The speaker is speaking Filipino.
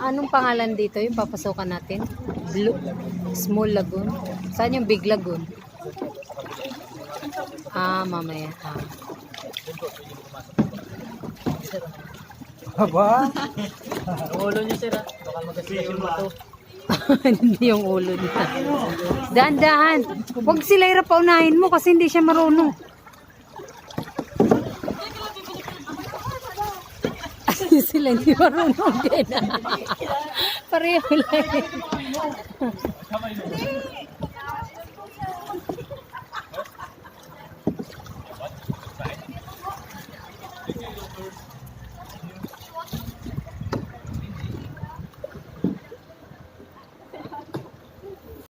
Anong pangalan dito yung papasokan natin? Blue, Small Lagoon. Saan yung Big Lagoon? Mamaya. Aba? Ulo niya sir ha. Baka mag-asila yung bato. Hindi yung ulo niya. Dahan-dahan. Huwag sila hirap paunahin mo kasi hindi siya marunong. Sila hindi marunong din. Pareho lang.